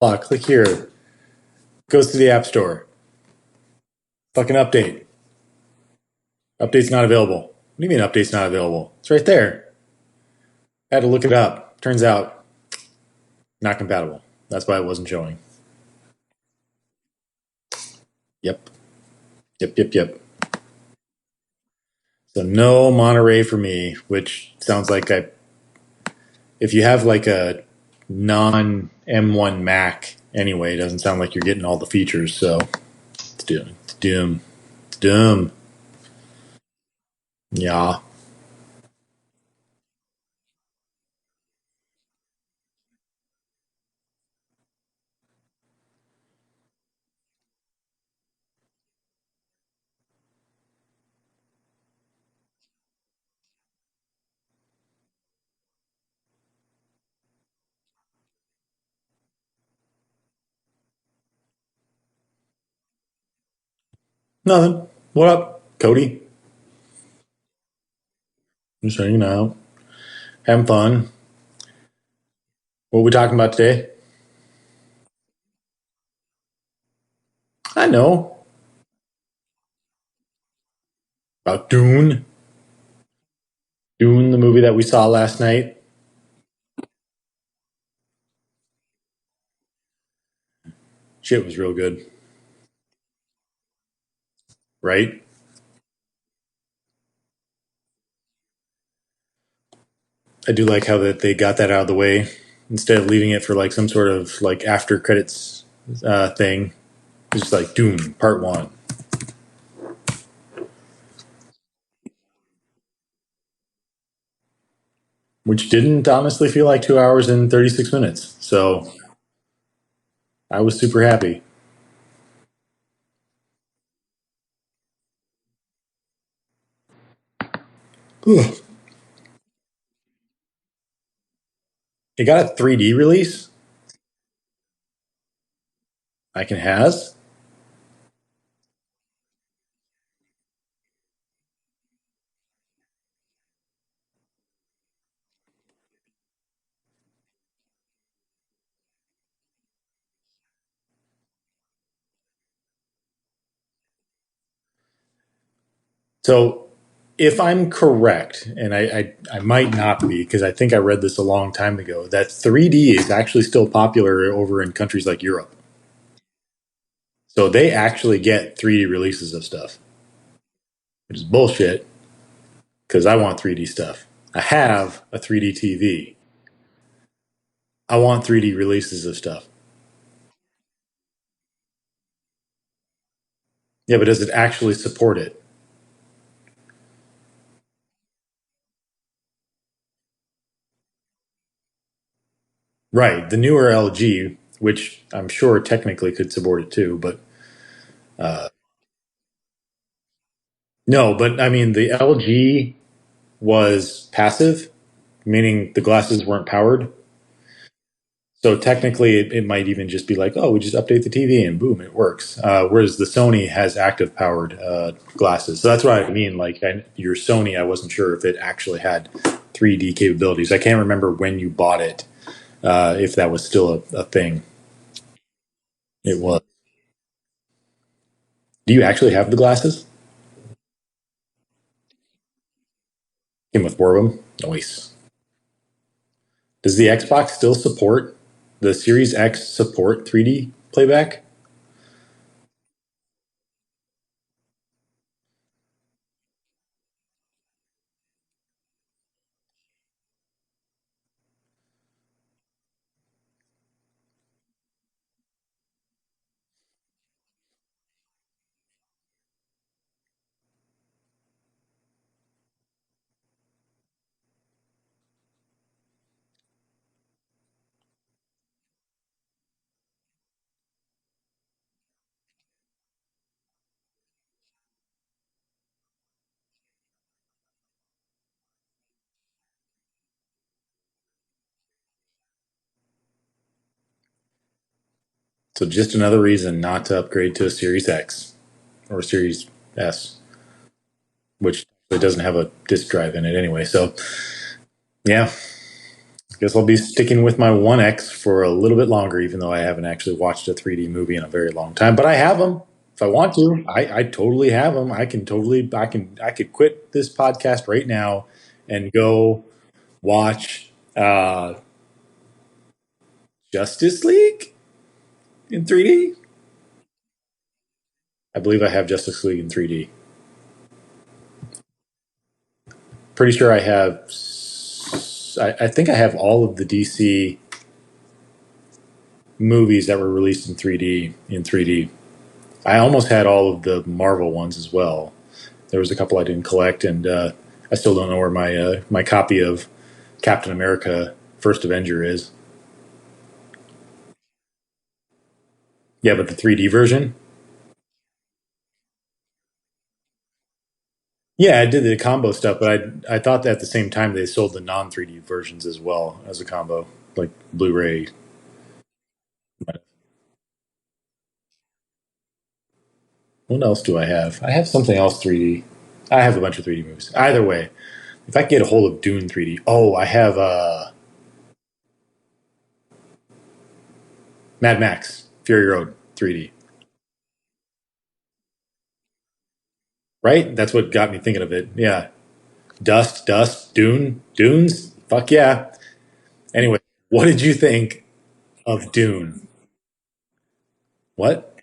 Click here. Goes to the App Store. Fucking update. Update's not available. What do you mean update's not available? It's right there. I had to look it up. Turns out, not compatible. That's why it wasn't showing. Yep. Yep. So no Monterey for me, which sounds like if you have like a non M1 Mac anyway, it doesn't sound like you're getting all the features. So it's doom. It's doom. It's doom. Yeah. Nothing. What up, Cody? Just hanging out, having fun. What are we talking about today? I know about Dune. Dune, the movie that we saw last night. Shit was real good, right? I do like how that they got that out of the way instead of leaving it for like some sort of like after credits thing. It's just like Dune Part One, which didn't honestly feel like 2 hours and 36 minutes. So I was super happy. Ugh. It got a 3D release. I can has. So if I'm correct, and I might not be because I think I read this a long time ago, that 3D is actually still popular over in countries like Europe. So they actually get 3D releases of stuff, which is bullshit because I want 3D stuff. I have a 3D TV. I want 3D releases of stuff. Yeah, but does it actually support it? Right. The newer LG, which I'm sure technically could support it too, but no, but I mean, the LG was passive, meaning the glasses weren't powered. So technically, it might even just be like, oh, we just update the TV and boom, it works. Whereas the Sony has active powered glasses. So that's what I mean. Like your Sony, I wasn't sure if it actually had 3D capabilities. I can't remember when you bought it, if that was still a thing. It was. Do you actually have the glasses? Came with four of them. Nice. Does the Xbox still support the Series X support 3D playback? So just another reason not to upgrade to a Series X or Series S, which it doesn't have a disk drive in it anyway. So yeah, Guess I'll be sticking with my 1X for a little bit longer, even though I haven't actually watched a 3D movie in a very long time. But I have them. If I want to, I totally have them. I could quit this podcast right now and go watch Justice League in 3D. I believe I have Justice League in 3D. Pretty sure I have. I think I have all of the DC movies that were released in 3D in 3D. I almost had all of the Marvel ones as well. There was a couple I didn't collect, and I still don't know where my copy of Captain America: First Avenger is. Yeah, but the 3D version. Yeah, I did the combo stuff, but I thought that at the same time they sold the non 3D versions as well as a combo, like Blu-ray. What else do I have? I have something else 3D. I have a bunch of 3D movies. Either way, if I can get a hold of Dune 3D, oh, I have Mad Max Fury Road 3D. Right? That's what got me thinking of it. Yeah, dust, dunes. Fuck yeah. Anyway, what did you think of Dune? What?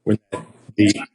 When the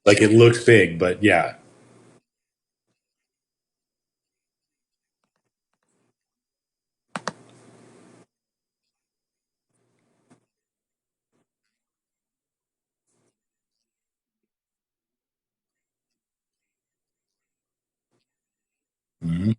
like it looks big, but yeah. Hmm.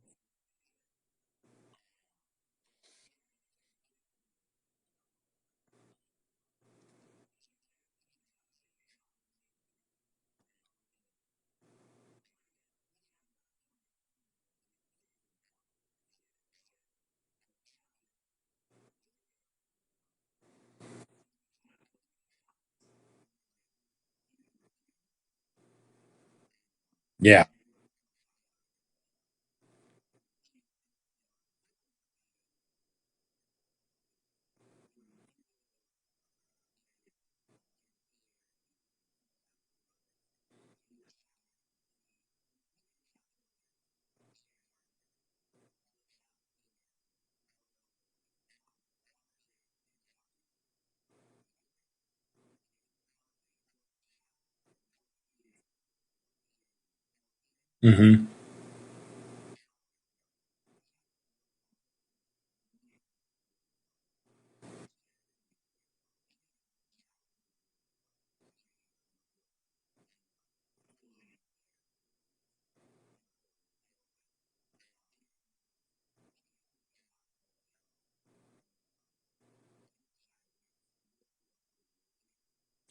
Yeah. Hmm.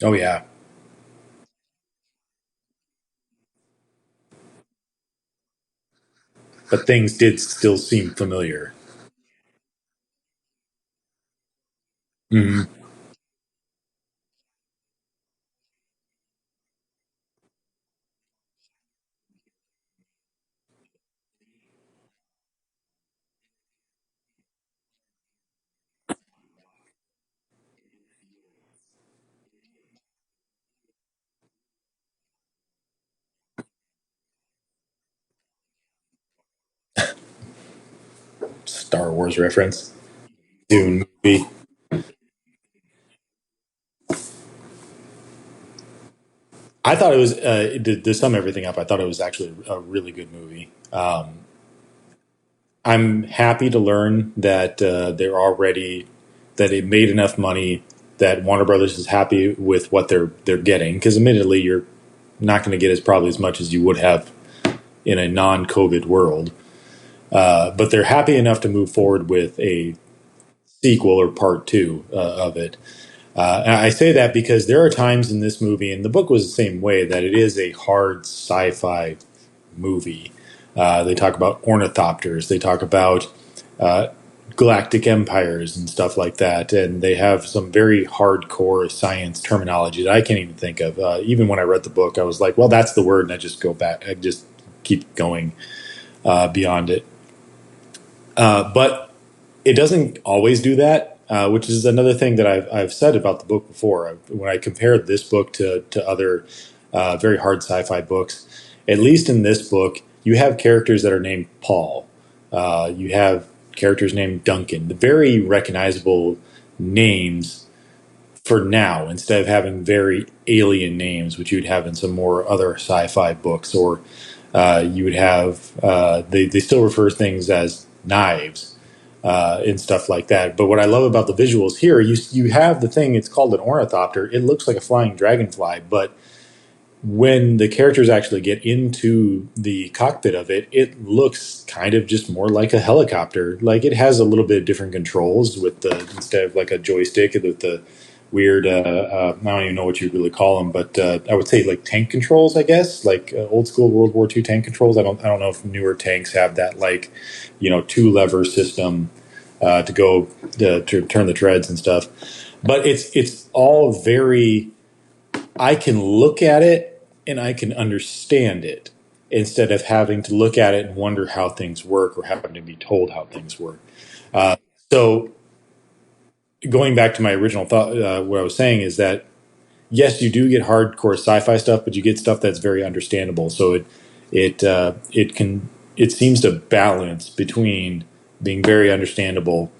Oh yeah, but things did still seem familiar. Hmm. Star Wars reference. Dune movie. I thought it was to sum everything up. I thought it was actually a really good movie. I'm happy to learn that they're already that it made enough money that Warner Brothers is happy with what they're getting. Because admittedly, you're not going to get as probably as much as you would have in a non-COVID world. But they're happy enough to move forward with a sequel or part two of it. And I say that because there are times in this movie, and the book was the same way, that it is a hard sci-fi movie. They talk about ornithopters. They talk about uh, galactic empires and stuff like that. And they have some very hardcore science terminology that I can't even think of. Even when I read the book, I was like, well, that's the word. And I just go back. I just keep going beyond it. But it doesn't always do that, which is another thing that I've said about the book before. When I compared this book to other very hard sci-fi books, at least in this book, you have characters that are named Paul. You have characters named Duncan, the very recognizable names for now, instead of having very alien names, which you'd have in some more other sci-fi books, or you would have they still refer to things as knives and stuff like that. But what I love about the visuals here, you have the thing. It's called an ornithopter. It looks like a flying dragonfly, but when the characters actually get into the cockpit of it, it looks kind of just more like a helicopter. Like it has a little bit of different controls with the instead of like a joystick with the weird. I don't even know what you really call them, but I would say like tank controls. I guess like old school World War II tank controls. I don't know if newer tanks have that like two lever system to go to turn the treads and stuff. But it's all very. I can look at it and I can understand it instead of having to look at it and wonder how things work or having to be told how things work. So going back to my original thought, what I was saying is that yes, you do get hardcore sci-fi stuff, but you get stuff that's very understandable. So it seems to balance between being very understandable,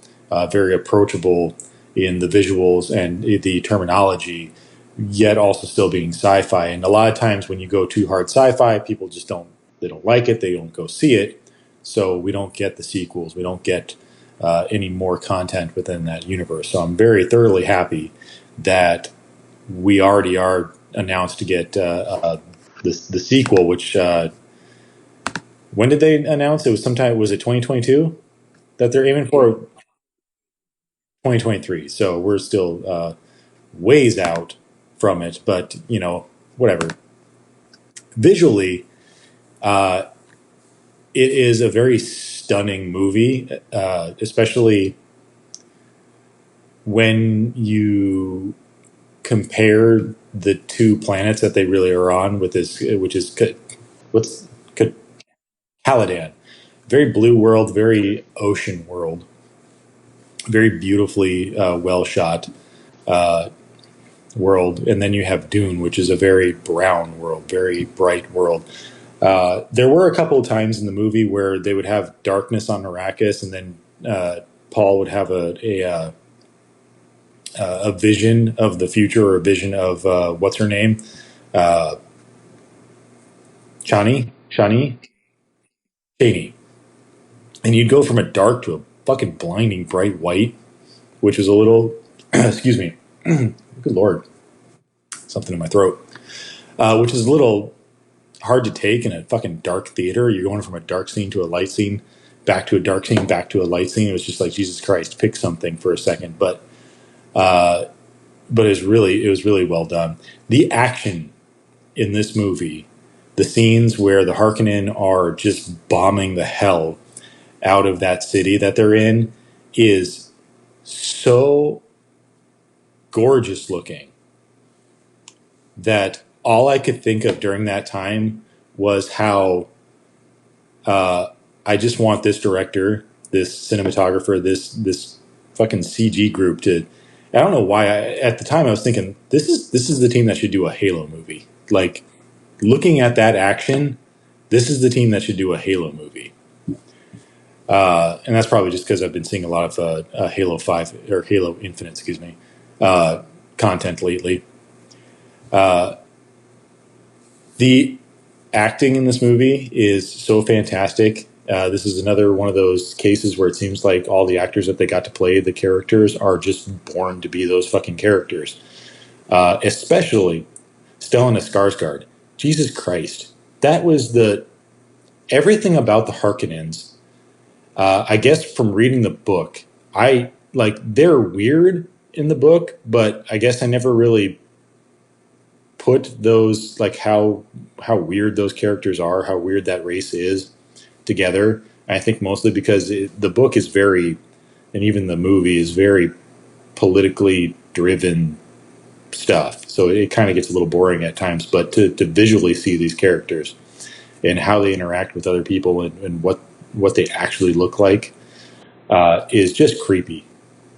very approachable in the visuals and the terminology, yet also still being sci-fi. And a lot of times when you go too hard sci-fi, people just don't like it. They don't go see it. So we don't get the sequels. We don't get any more content within that universe. So I'm very thoroughly happy that we already are announced to get the sequel. Which when did they announce? It was sometime. Was it 2022 that they're aiming for? 2023. So we're still ways out from it, but whatever. Visually, it is a very stunning movie, especially when you compare the two planets that they really are on with this, which is what's Caladan. Very blue world, very ocean world, very beautifully well shot world. And then you have Dune, which is a very brown world, very bright world. There were a couple of times in the movie where they would have darkness on Arrakis, and then Paul would have a vision of the future or a vision of what's her name, uh, Chani, Chani, and you'd go from a dark to a fucking blinding bright white, which was a little, excuse me, good lord, something in my throat, which is a little hard to take in a fucking dark theater. You're going from a dark scene to a light scene, back to a dark scene, back to a light scene. It was just like Jesus Christ, pick something for a second. But but it was really well done. The action in this movie, the scenes where the Harkonnen are just bombing the hell out of that city that they're in, is so gorgeous looking that all I could think of during that time was how I just want this director, this cinematographer, this fucking CG group to. I don't know why. At the time, I was thinking this is the team that should do a Halo movie. Like, looking at that action, this is the team that should do a Halo movie. And that's probably just because I've been seeing a lot of Halo 5 or Halo Infinite, excuse me, content lately. The acting in this movie is so fantastic. This is another one of those cases where it seems like all the actors that they got to play the characters are just born to be those fucking characters. Especially Stellan Skarsgård. Jesus Christ. That was everything about the Harkonnens. I guess from reading the book, they're weird in the book, but I guess I never really put those, like, how weird those characters are, how weird that race is together. And I think mostly because the book is very, and even the movie is very politically driven stuff. So it kind of gets a little boring at times, but to visually see these characters and how they interact with other people and what they actually look like is just creepy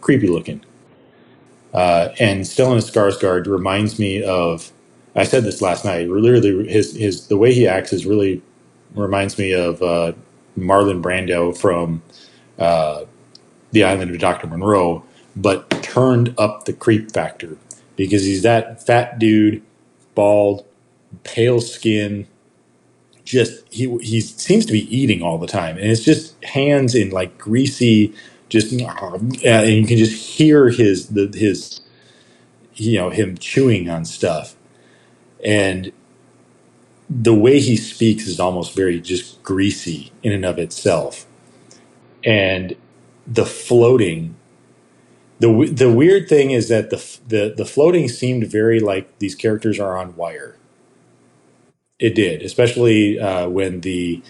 looking. And Stellan Skarsgård reminds me of, I said this last night, literally the way he acts is really reminds me of Marlon Brando from The Island of Dr. Monroe, but turned up the creep factor, because he's that fat dude, bald, pale skin, just he seems to be eating all the time, and it's just hands in like greasy, just and you can just hear his him chewing on stuff, and the way he speaks is almost very just greasy in and of itself. And the floating, the weird thing is that the floating seemed very like these characters are on wire. It did, especially when the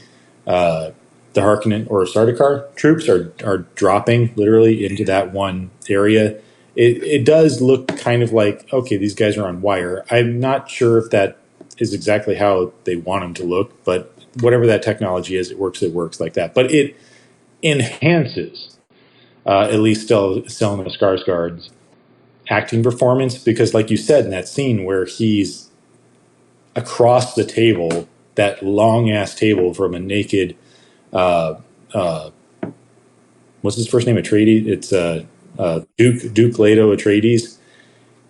Harkonnen or Sardaukar troops are dropping literally into that one area. It does look kind of like, okay, these guys are on wire. I'm not sure if that is exactly how they want them to look, but whatever that technology is, it works like that. But it enhances at least Stellan Skarsgård's acting performance, because like you said in that scene where he's across the table, that long ass table from a naked what's his first name? Atreides. It's Duke Leto Atreides,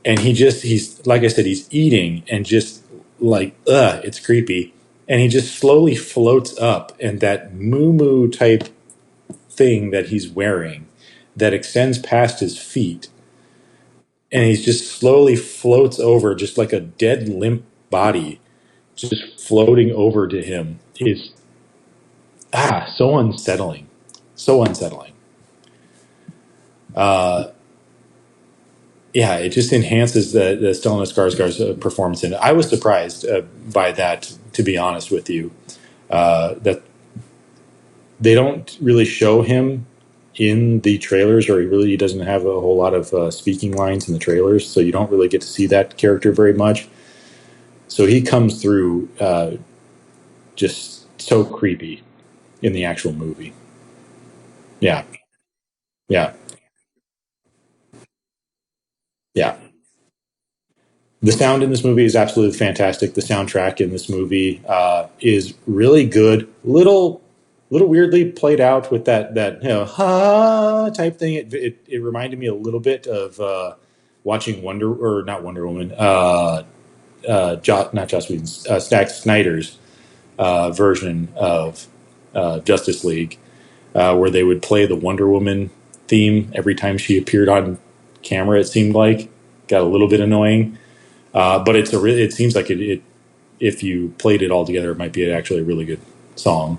and he's like I said, he's eating and just like it's creepy, and he just slowly floats up, and that moo type thing that he's wearing that extends past his feet, and he just slowly floats over, just like a dead limp body, just floating over to him is so unsettling, so unsettling. Yeah, it just enhances the Stellan Skarsgård's performance, and I was surprised by that, to be honest with you, that they don't really show him in the trailers, or he really doesn't have a whole lot of speaking lines in the trailers, so you don't really get to see that character very much. So he comes through just so creepy in the actual movie. Yeah, yeah, yeah. The sound in this movie is absolutely fantastic. The soundtrack in this movie is really good. Little weirdly played out with that ha type thing. It reminded me a little bit of watching not Wonder Woman, not Joss Whedon's, Zack Snyder's version of Justice League, where they would play the Wonder Woman theme every time she appeared on camera. It seemed like got a little bit annoying. But it seems like if you played it all together, it might be actually a really good song.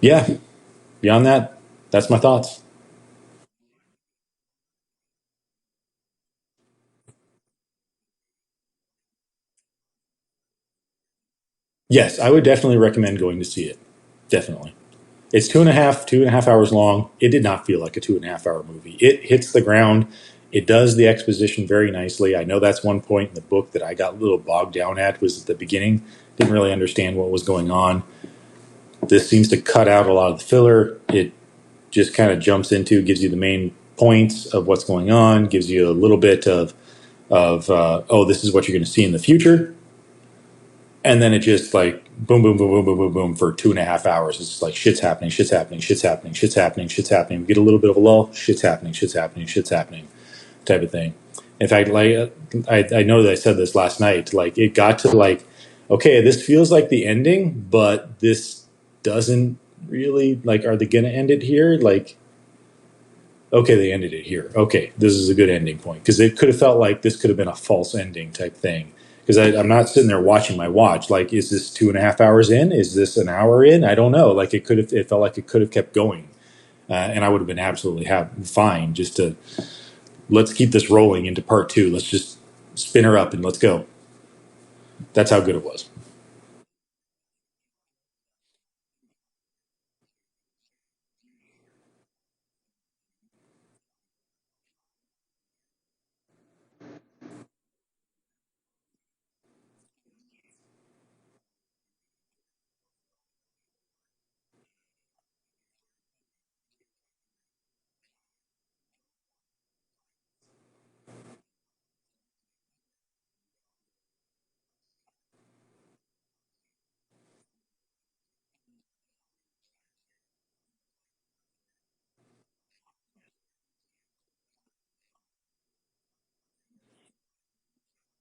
Yeah. Beyond that, that's my thoughts. Yes, I would definitely recommend going to see it. Definitely. It's 2.5 hours long. It did not feel like a 2.5 hour movie. It hits the ground. It does the exposition very nicely. I know that's one point in the book that I got a little bogged down at was at the beginning. Didn't really understand what was going on. This seems to cut out a lot of the filler. It just kind of jumps into, gives you the main points of what's going on, gives you a little bit of oh, this is what you're going to see in the future, and then it just like boom, boom, boom, boom, boom, boom, boom for 2.5 hours. It's like shit's happening, shit's happening, shit's happening, shit's happening, shit's happening. We get a little bit of a lull, shit's happening, shit's happening, shit's happening, type of thing. In fact, like I know that I said this last night. Like it got to like, okay, this feels like the ending, but this doesn't really like. Are they gonna end it here? Like, okay, they ended it here. Okay, this is a good ending point because it could have felt like this could have been a false ending type thing. Because I'm not sitting there watching my watch. Like, is this 2.5 hours in? Is this an hour in? I don't know. Like, it could have. It felt like it could have kept going, and I would have been absolutely fine just to let's keep this rolling into part two. Let's just spin her up and let's go. That's how good it was.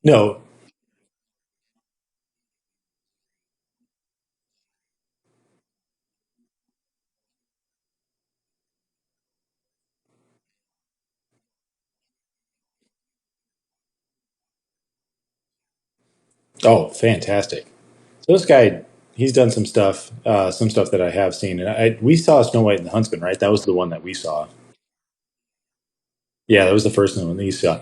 No, oh, fantastic. So this guy, he's done some stuff that I have seen, and we saw Snow White and the Huntsman, right? That was the one that we saw. Yeah, that was the first one that you saw.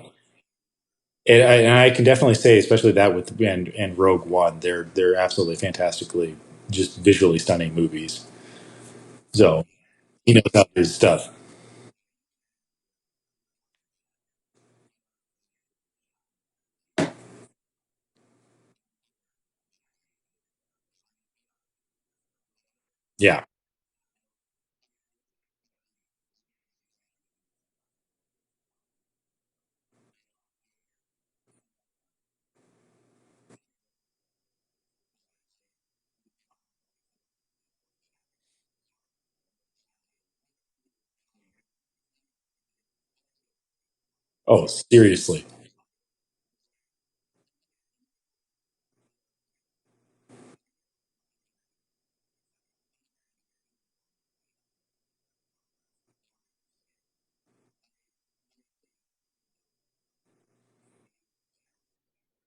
And I can definitely say, especially that with and Rogue One, they're absolutely fantastically, just visually stunning movies. So he knows how to do his stuff. Yeah. Oh, seriously.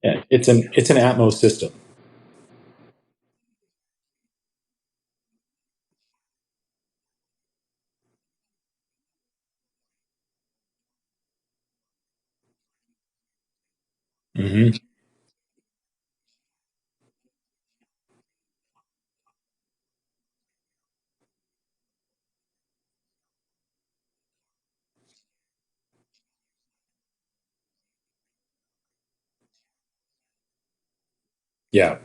Yeah, it's an Atmos system. Hmm. Yeah.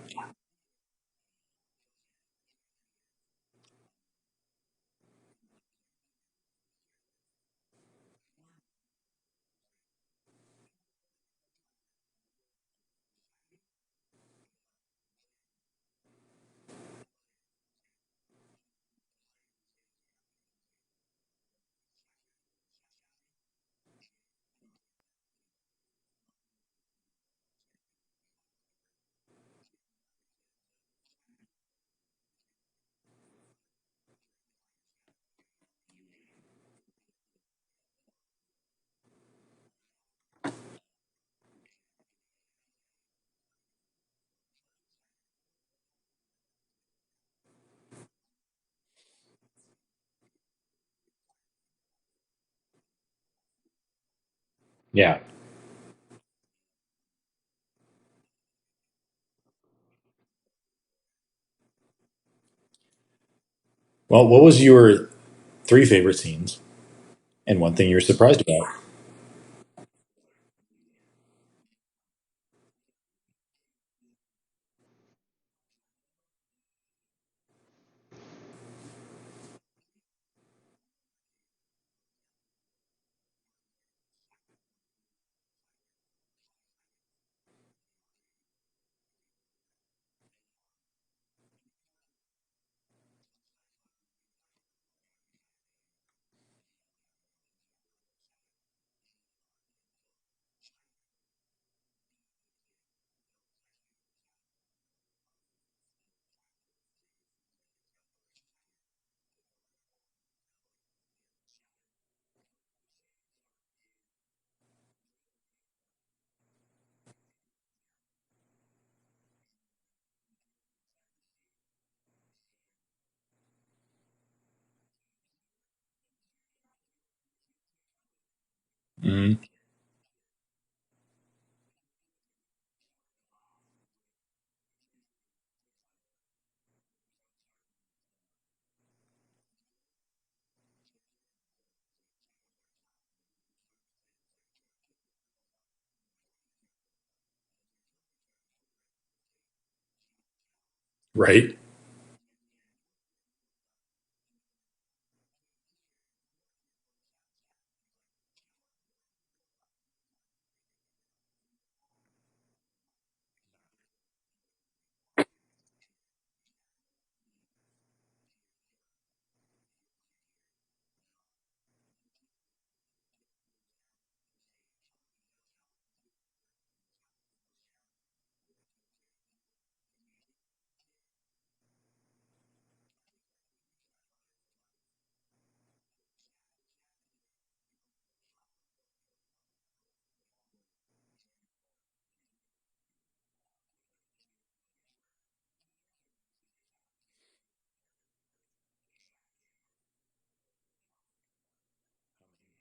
Yeah. Well, what was your three favorite scenes and one thing you were surprised about? Mm-hmm. Right?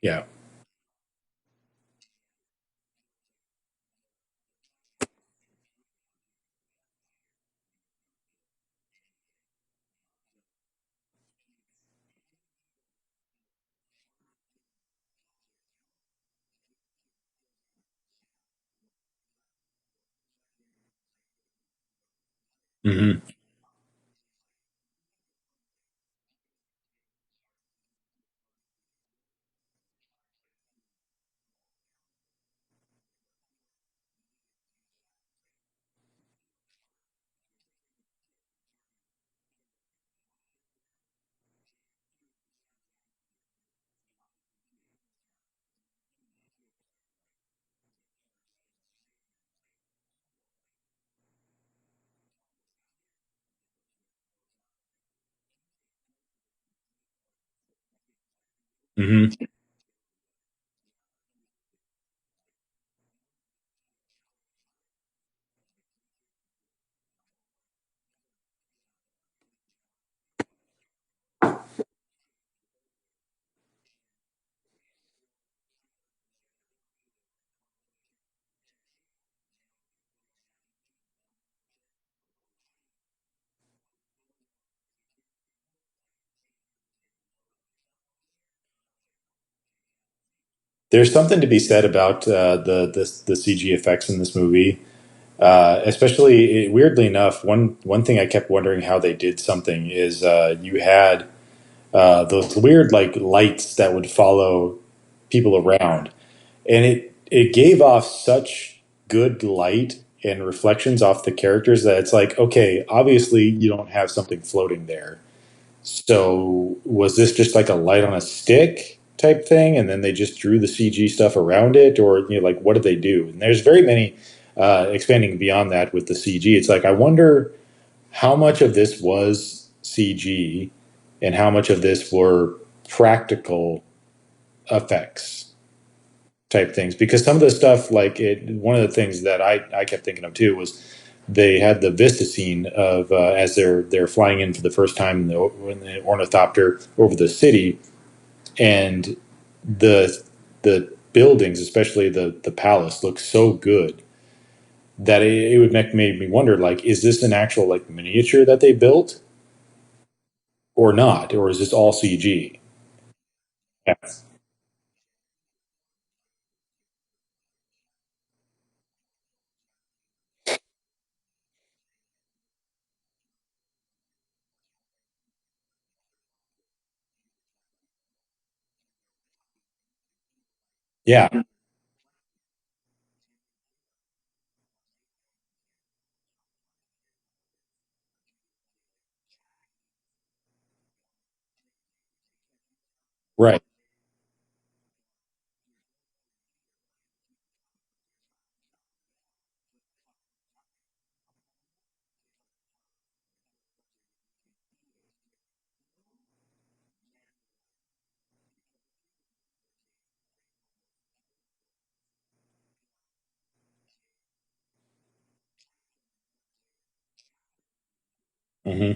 Yeah. Mm-hmm. Mm-hmm. There's something to be said about the CG effects in this movie. Especially weirdly enough, one thing I kept wondering how they did something is you had those weird like lights that would follow people around, and it gave off such good light and reflections off the characters that it's like, okay, obviously you don't have something floating there. So was this just like a light on a stick type thing, and then they just drew the CG stuff around it, or like what did they do? And there's very many expanding beyond that with the CG. It's like I wonder how much of this was CG and how much of this were practical effects type things. Because some of the stuff, like one of the things that I kept thinking of too was they had the vista scene of as they're flying in for the first time in the ornithopter over the city, and the buildings, especially the palace, look so good that it would make made me wonder, like, is this an actual like miniature that they built, or not, or is this all CG? Yes. Yeah. Right. Hmm.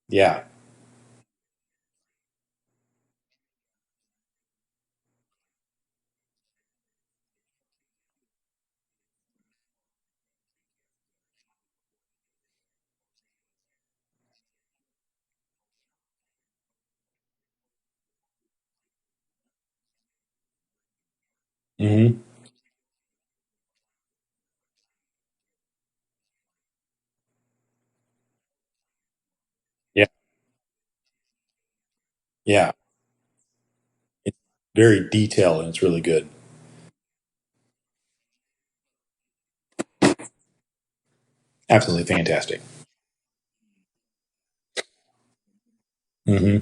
Yeah. Hmm. Yeah. Yeah. It's very detailed and it's really good. Absolutely fantastic. Hmm.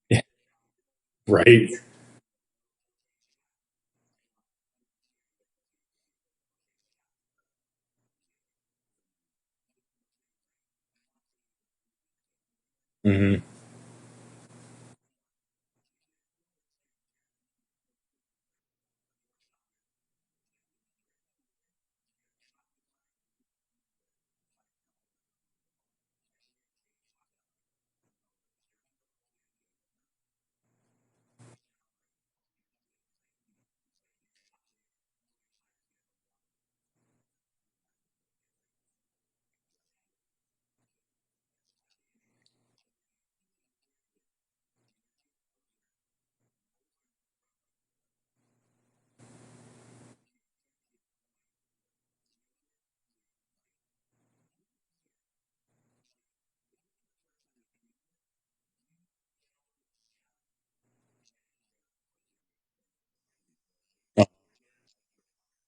Yeah. Right. Hmm.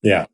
Yeah.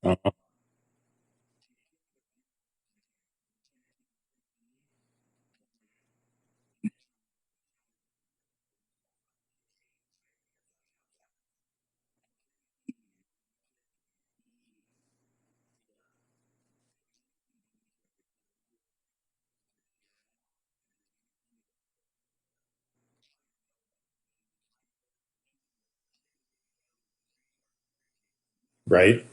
Uh-huh. Right.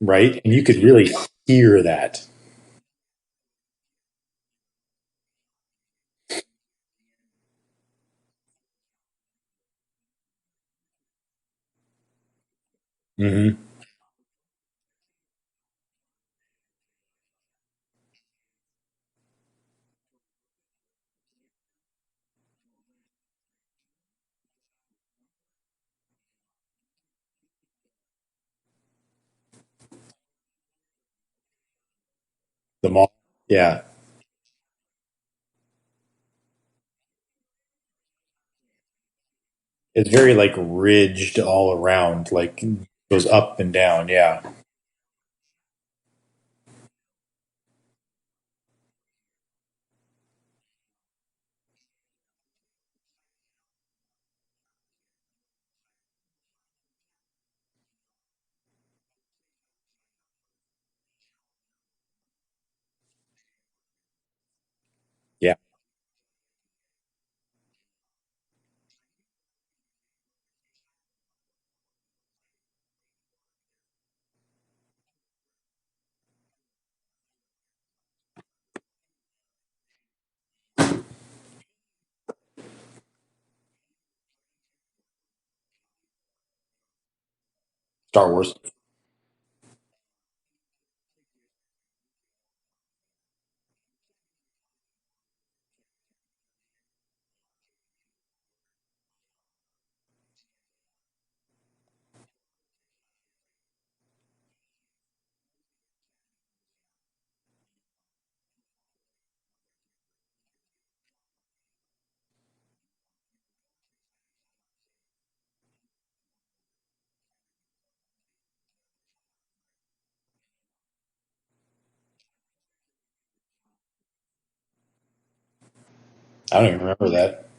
Right. And you could really hear that. Hmm. The mall. Yeah. It's very like ridged all around, like goes up and down. Yeah. Yeah. Star Wars. I don't even remember that.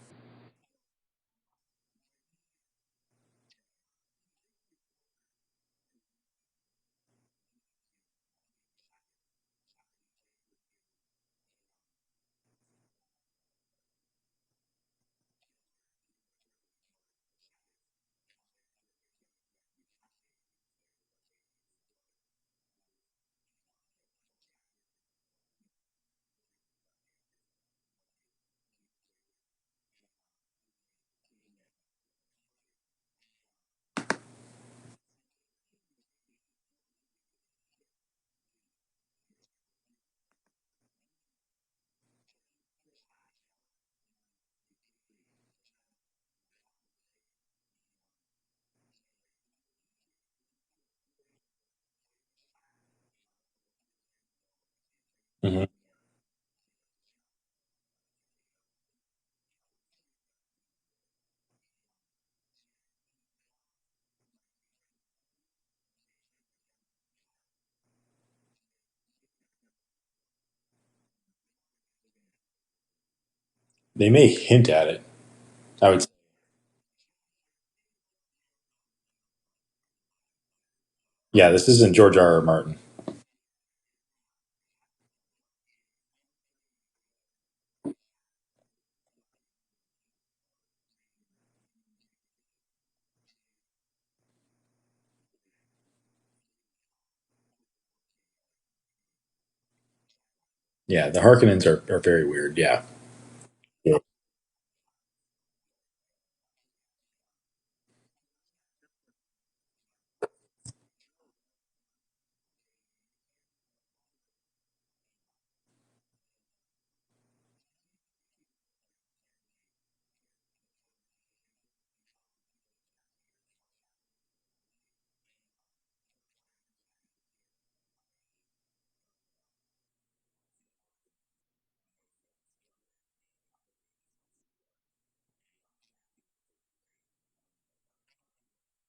Hmm. They may hint at it. I would. Yeah, this isn't George R. R. Martin. Yeah, the Harkonnens are very weird. Yeah. Yeah.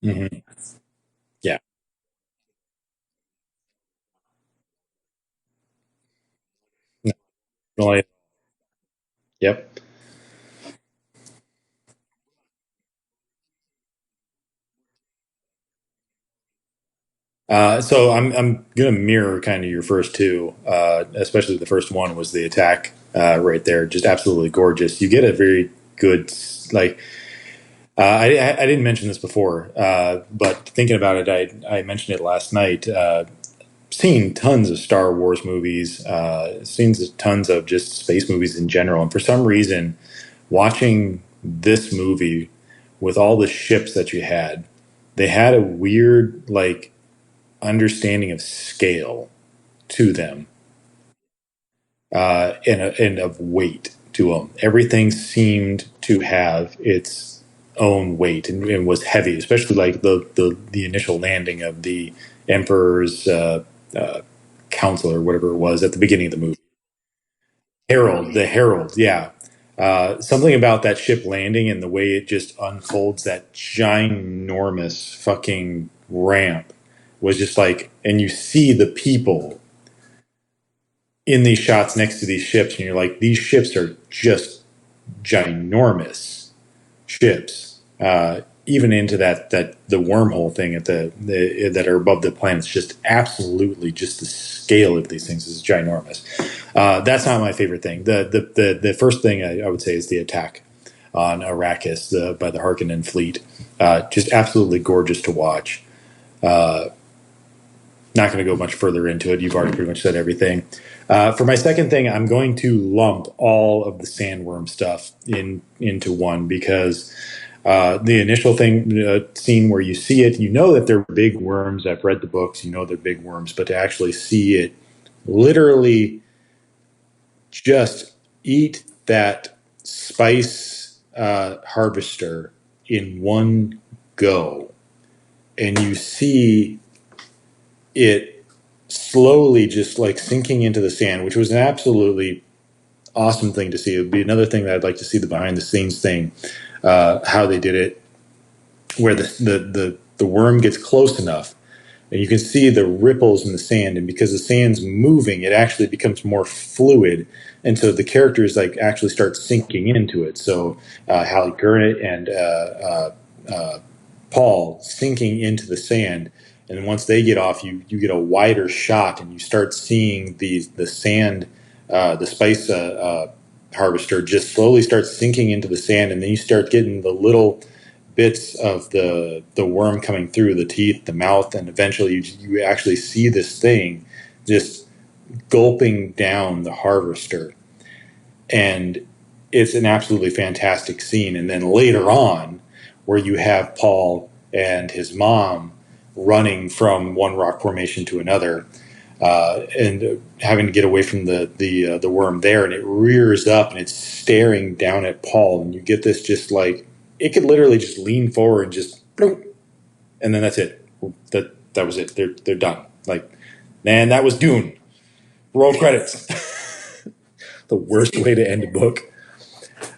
Hmm. Yeah. No, yep. So I'm gonna mirror kind of your first two, especially the first one was the attack right there, just absolutely gorgeous. You get a very good like. I didn't mention this before, but thinking about it, I mentioned it last night. Seen tons of Star Wars movies, seen tons of just space movies in general, and for some reason, watching this movie with all the ships that you had, they had a weird like understanding of scale to them, and of weight to them. Everything seemed to have its own weight and was heavy, especially like the initial landing of the Emperor's uh, council or whatever it was at the beginning of the movie. Herald, the Herald, yeah. Something about that ship landing and the way it just unfolds that ginormous fucking ramp was just like, and you see the people in these shots next to these ships, and you're like, these ships are just ginormous ships. Even into that the wormhole thing at the that are above the planets, just absolutely just the scale of these things is ginormous. That's not my favorite thing. The first thing I would say is the attack on Arrakis by the Harkonnen fleet. Just absolutely gorgeous to watch. Not going to go much further into it. You've already pretty much said everything. For my second thing, I'm going to lump all of the sandworm stuff into one because the initial scene where you see it, you know that they're big worms. I've read the books, you know they're big worms, but to actually see it literally just eat that spice harvester in one go, and you see it slowly just like sinking into the sand, which was an absolutely awesome thing to see. It would be another thing that I'd like to see the behind the scenes thing, how they did it, where the worm gets close enough and you can see the ripples in the sand, and because the sand's moving, it actually becomes more fluid, and so the characters like actually start sinking into it. So Halle Gurnet and Paul sinking into the sand, and once they get off, you get a wider shot, and you start seeing the sand, the spice harvester just slowly starts sinking into the sand, and then you start getting the little bits of the worm coming through the teeth, the mouth, and eventually you actually see this thing just gulping down the harvester, and it's an absolutely fantastic scene. And then later on, where you have Paul and his mom running from one rock formation to another, and having to get away from the worm there, and it rears up and it's staring down at Paul, and you get this just like it could literally just lean forward and just bloop, and then that's it. That was it. They're done. Like, man, that was Dune. Roll credits. The worst way to end a book.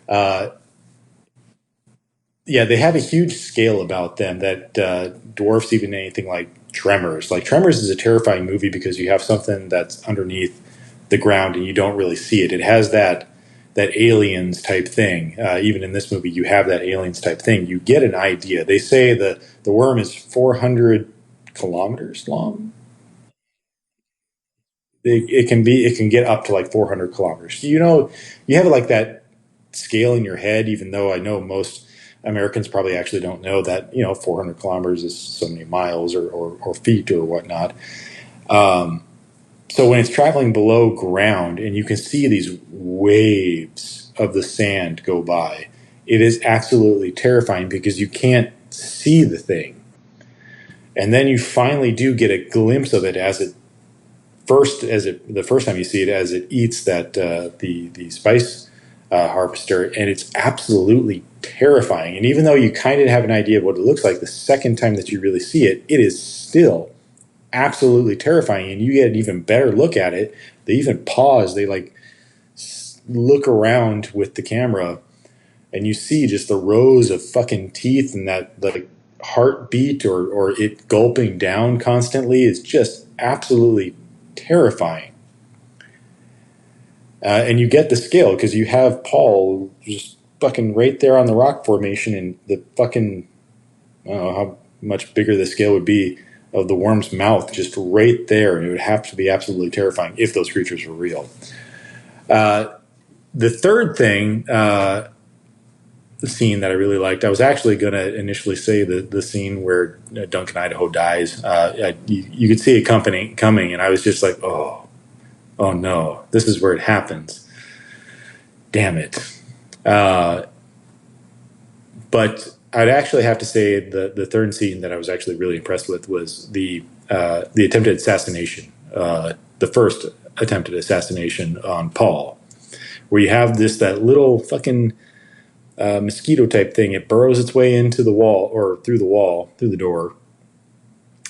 Uh, yeah, they have a huge scale about them that dwarfs even anything like Tremors. Like Tremors is a terrifying movie because you have something that's underneath the ground and you don't really see it. It has that aliens type thing. Even in this movie, you have that aliens type thing. You get an idea. They say the worm is 400 kilometers long. It can get up to like 400 kilometers. You know, you have like that scale in your head, even though I know most Americans probably actually don't know that, 400 kilometers is so many miles or feet or whatnot. So when it's traveling below ground and you can see these waves of the sand go by, it is absolutely terrifying because you can't see the thing. And then you finally do get a glimpse of it the first time you see it as it eats that the spice harvester, and it's absolutely terrifying. And even though you kind of have an idea of what it looks like, the second time that you really see it, it is still absolutely terrifying. And you get an even better look at it. They even pause. They like look around with the camera, and you see just the rows of fucking teeth and that like heartbeat or it gulping down constantly is just absolutely terrifying. And you get the scale because you have Paul just fucking right there on the rock formation, and the fucking, I don't know how much bigger the scale would be of the worm's mouth just right there. And it would have to be absolutely terrifying if those creatures were real. The third thing, the scene that I really liked, I was actually going to initially say the scene where Duncan Idaho dies. You could see it coming, and I was just like, oh no, this is where it happens. Damn it. But I'd actually have to say the third scene that I was actually really impressed with was the attempted assassination, the first attempted assassination on Paul, where you have that little fucking mosquito type thing. It burrows its way into the wall or through the wall, through the door,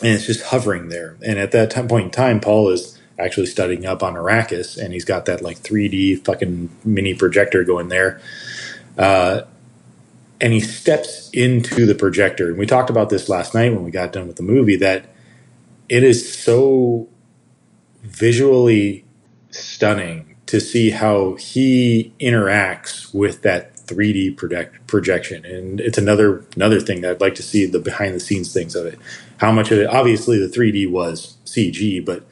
and it's just hovering there. And at that point in time, Paul is actually studying up on Arrakis, and he's got that like 3D fucking mini projector going there. And he steps into the projector. And we talked about this last night when we got done with the movie, that it is so visually stunning to see how he interacts with that 3D projection. And it's another thing that I'd like to see, the behind the scenes things of it. How much of it, obviously the 3D was CG, but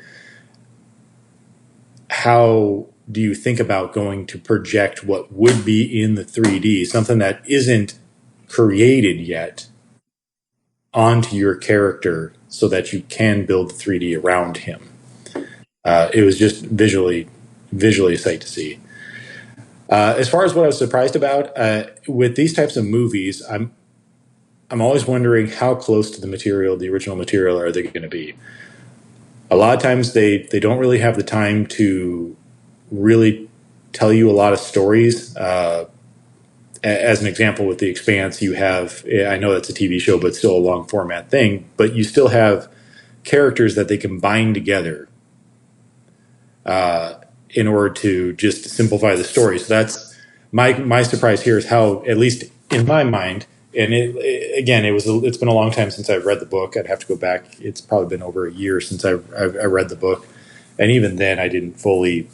how do you think about going to project what would be in the 3D, something that isn't created yet, onto your character so that you can build the 3D around him? It was just visually a sight to see. As far as what I was surprised about with these types of movies, I'm always wondering how close to the original material, are they going to be. A lot of times they don't really have the time to really tell you a lot of stories. As an example, with The Expanse, you have, I know that's a TV show, but still a long format thing, but you still have characters that they can bind together in order to just simplify the story. So that's my surprise here, is how, at least in my mind, and it's been a long time since I've read the book. I'd have to go back. It's probably been over a year since I read the book, and even then I didn't fully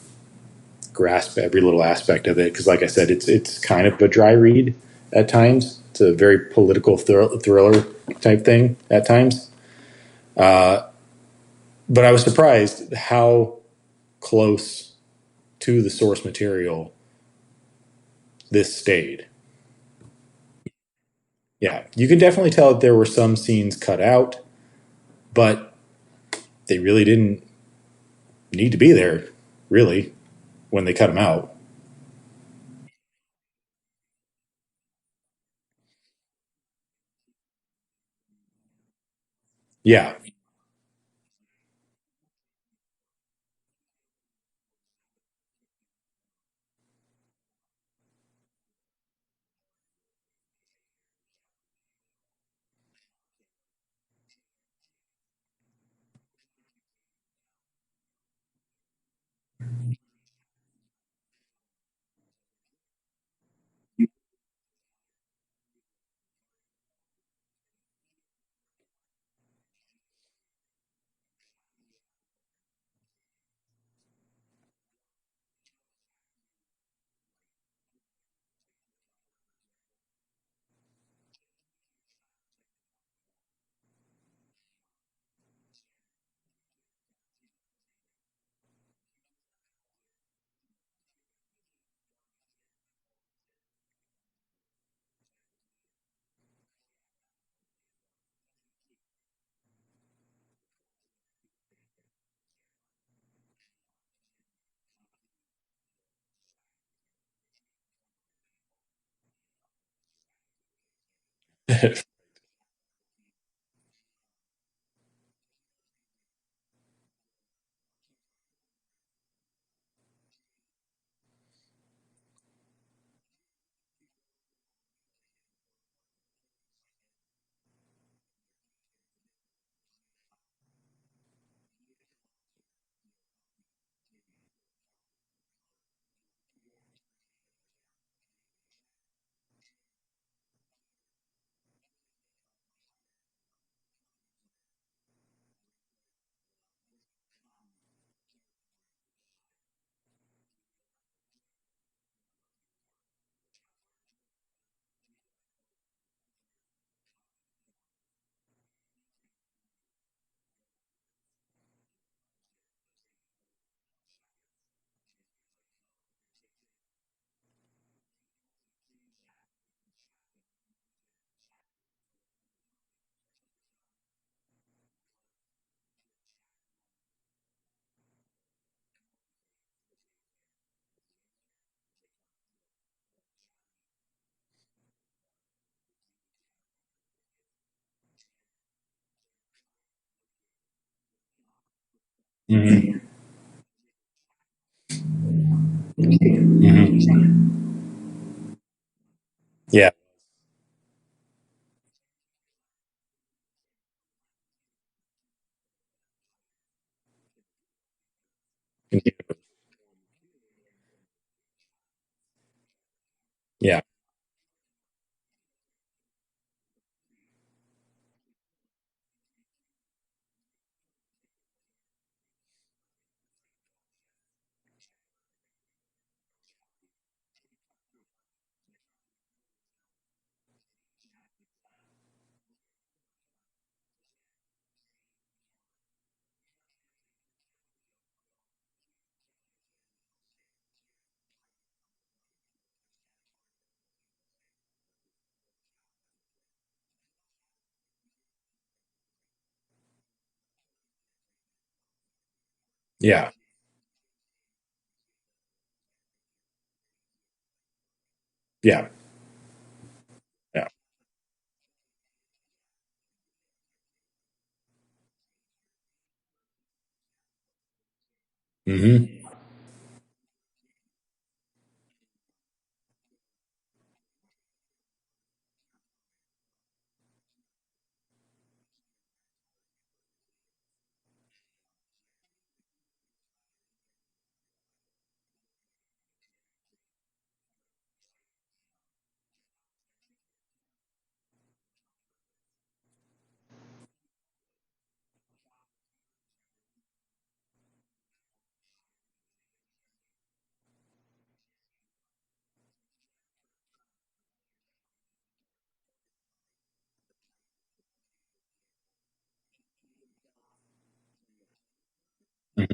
grasp every little aspect of it because, like I said, it's kind of a dry read at times. It's a very political thriller type thing at times. But I was surprised how close to the source material this stayed. Yeah, you can definitely tell that there were some scenes cut out, but they really didn't need to be there, really, when they cut them out. Yeah. Hmm. Hmm. Yeah. Yeah. Yeah. Yeah. Yeah. Hmm. Hmm.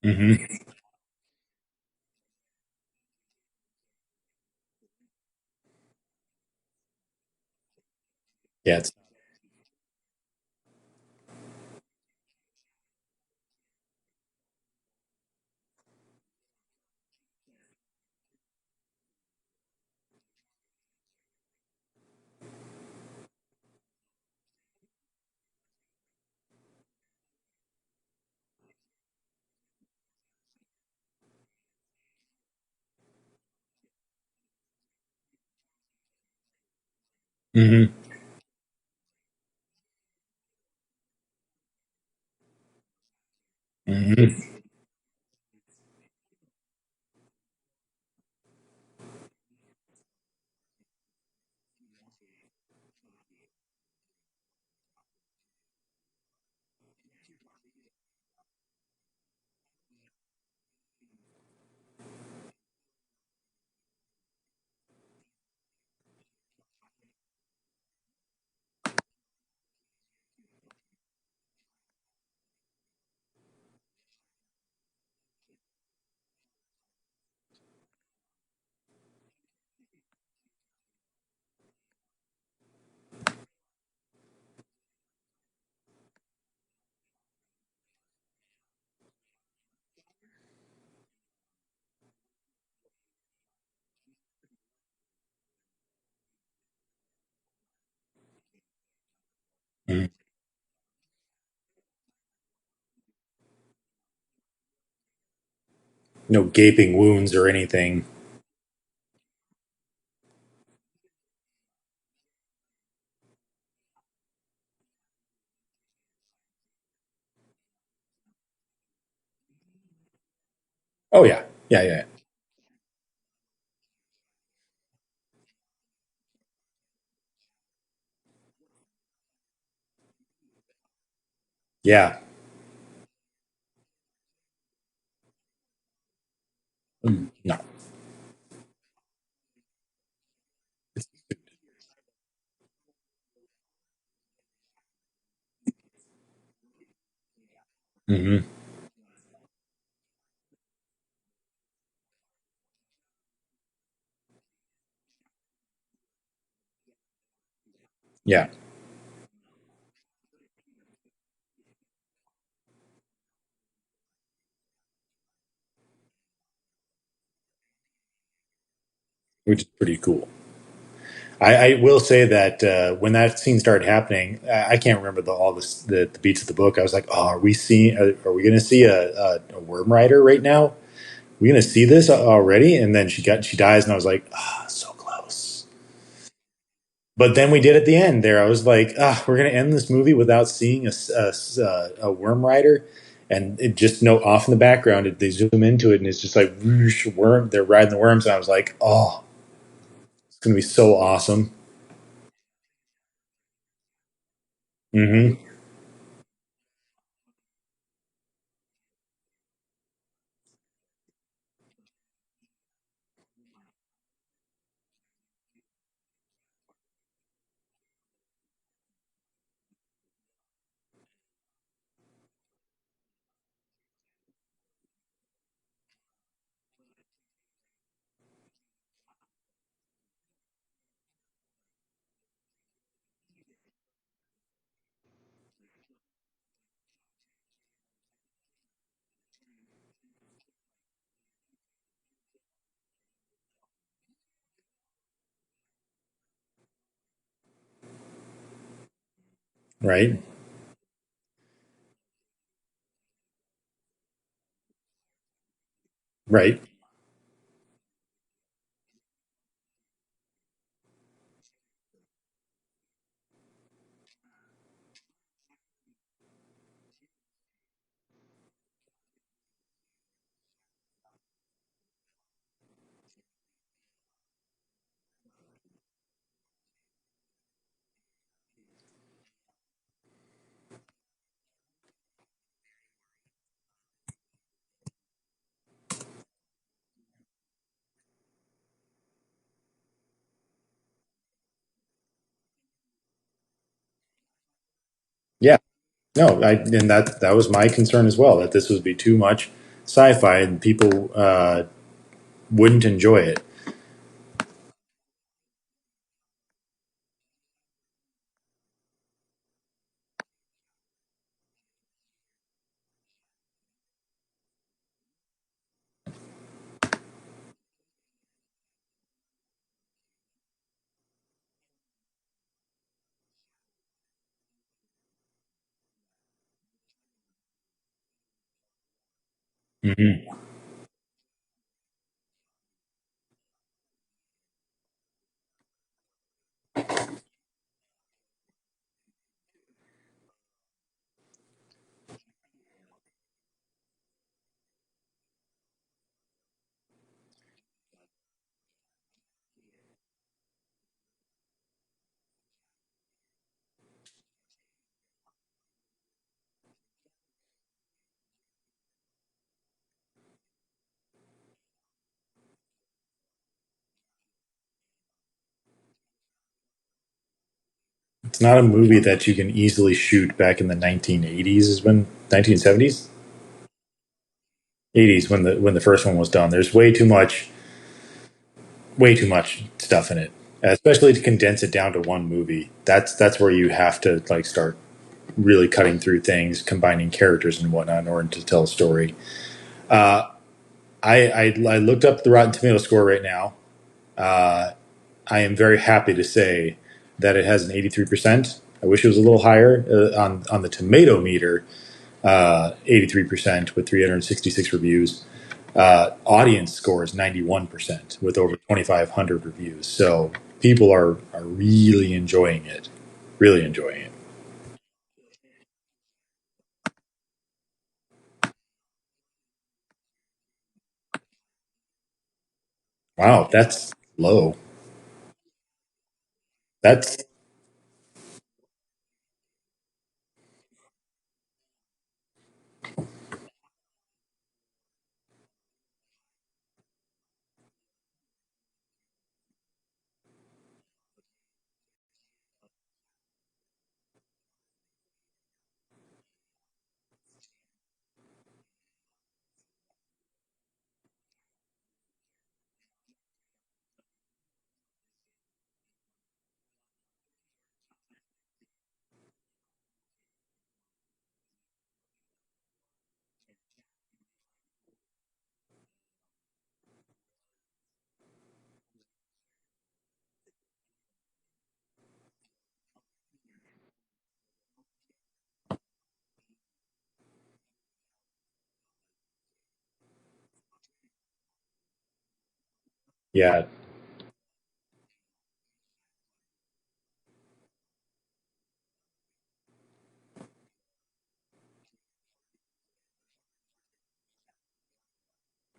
Hmm. Yeah. It's, hmm. Hmm. Hmm. No gaping wounds or anything. Oh yeah. Yeah, yeah, yeah. No. Hmm. Yeah, which is pretty cool. I will say that when that scene started happening, I can't remember the beats of the book. I was like, "Oh, are we going to see a worm rider right now? Are we going to see this already?" And then she dies, and I was like, "Ah, so close." But then we did at the end there. I was like, "Ah, we're going to end this movie without seeing a worm rider." And it just off in the background, they zoom into it, and it's just like whoosh, worm. They're riding the worms, and I was like, "Oh, it's going to be so awesome." Hmm. Right. Right. Yeah. No, and that was my concern as well, that this would be too much sci-fi and people wouldn't enjoy it. Hmm. It's not a movie that you can easily shoot back in the 1980s, is when 1970s, 80s, when the first one was done. There's way too much stuff in it, especially to condense it down to one movie. That's where you have to like start really cutting through things, combining characters and whatnot in order to tell a story. Uh, I looked up the Rotten Tomato score right now. Uh, I am very happy to say that it has an 83%. I wish it was a little higher on the tomato meter. 83% with 366 reviews. Audience score is 91% with over 2,500 reviews. So people are really enjoying it. Really enjoying it. Wow, that's low. That's yeah,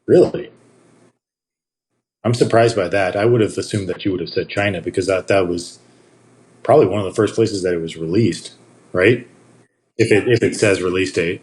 really. I'm surprised by that. I would have assumed that you would have said China because that was probably one of the first places that it was released, right? If it says release date.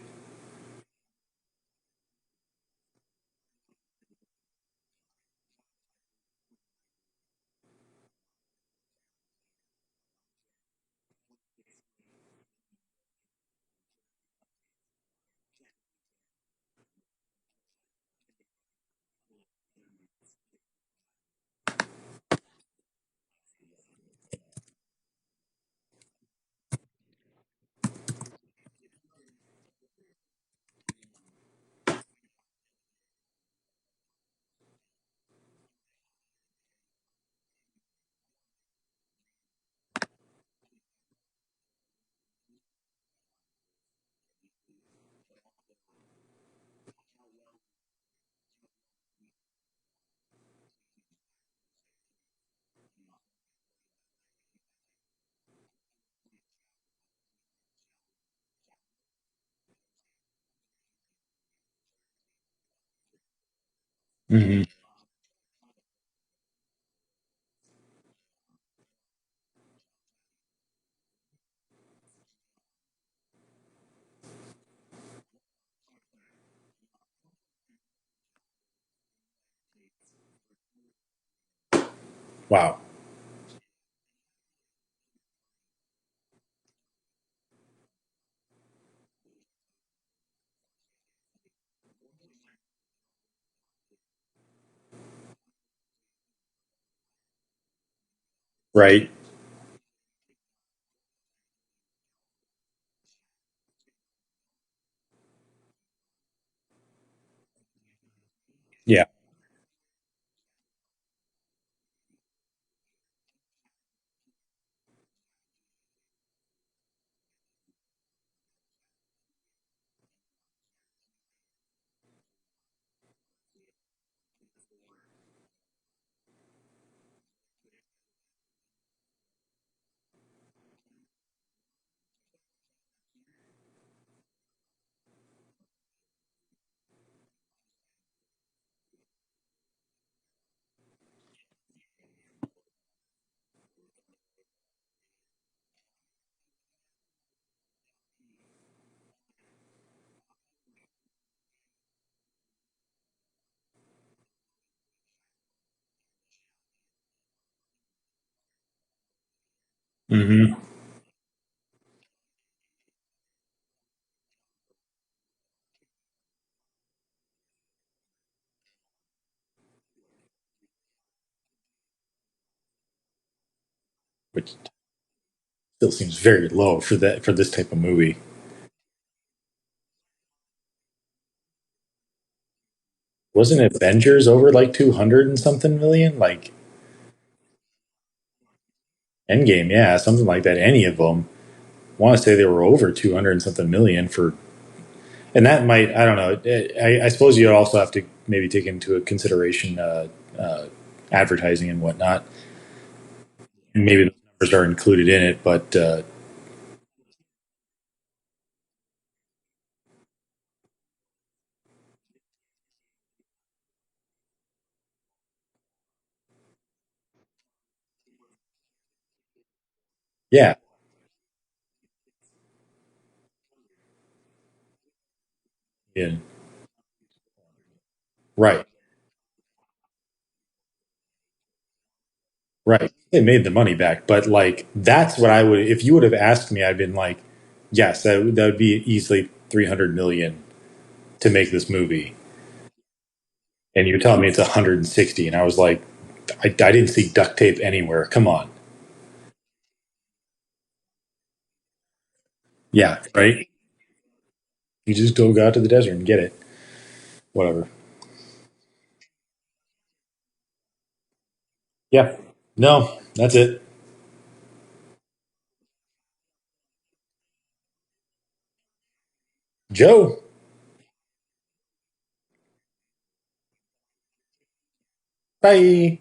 Hmm. Wow. Right. Yeah. Hmm. Which still seems very low for this type of movie. Wasn't Avengers over like 200 and something million? Like Endgame, yeah, something like that. Any of them. I want to say they were over 200 and something million for, and that might, I don't know. I suppose you also have to maybe take into a consideration advertising and whatnot. And maybe those numbers are included in it, but Yeah. Yeah. Right. Right. They made the money back, but like that's what I would if you would have asked me, I'd been like, yes, that would be easily 300 million to make this movie. And you're telling me it's 160 and I was like I didn't see duct tape anywhere. Come on. Yeah, right? You just go out to the desert and get it. Whatever. Yeah. No, that's it. Joe. Bye.